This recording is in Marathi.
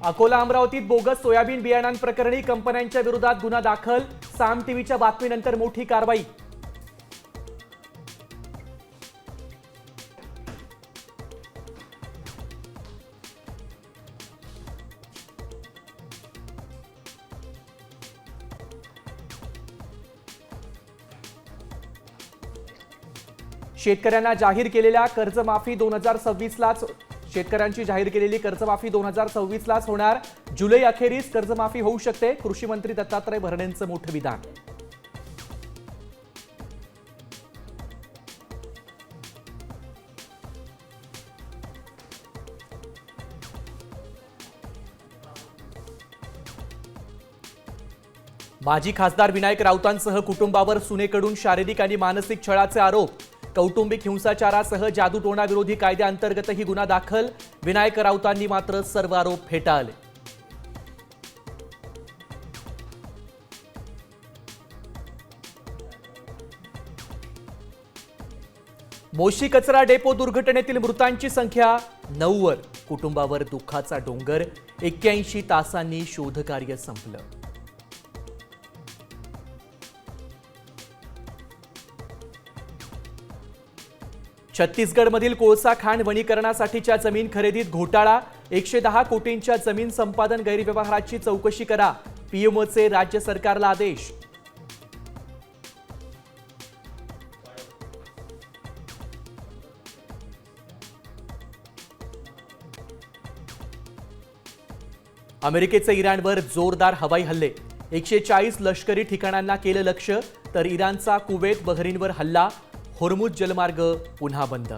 अकोला अमरावतीत बोगस सोयाबीन बियाणांप्रकरणी कंपन्यांच्या विरोधात गुन्हा दाखल। साम टीव्हीच्या बातमीनंतर मोठी कारवाई। शेतकऱ्यांना जाहीर केलेल्या कर्जमाफी 2026 लाच शेतकऱ्यांची जाहीर केलेली कर्जमाफी 2026 लाच होणार। जुलै अखेरीस कर्जमाफी होऊ शकते। कृषी मंत्री दत्तात्रय भरणेंचं मोठं विधान। माजी खासदार विनायक राऊतांसह कुटुंबावर सुनेकडून शारीरिक आणि मानसिक छळाचे आरोप। कौटुंबिक हिंसाचारासह जादूटोणा विरोधी कायद्याअंतर्गतही गुन्हा दाखल। विनायक राऊतांनी मात्र सर्व आरोप फेटाळले। मोशी कचरा डेपो दुर्घटनेतील मृतांची संख्या 9 वर। कुटुंबावर दुःखाचा डोंगर। 81 तासांनी शोधकार्य संपलं। छत्तीसगडमधील कोळसा खाण वनीकरणासाठीच्या जमीन खरेदीत घोटाळा। 110 कोटींच्या जमीन संपादन गैरव्यवहाराची चौकशी करा। पीएमओचे राज्य सरकारला आदेश। अमेरिकेचे इराणवर जोरदार हवाई हल्ले। 140 लष्करी ठिकाणांना केलं लक्ष्य, तर इराणचा कुवेत बहरीनवर हल्ला। होर्मुझ जलमार्ग पुन्हा बंद।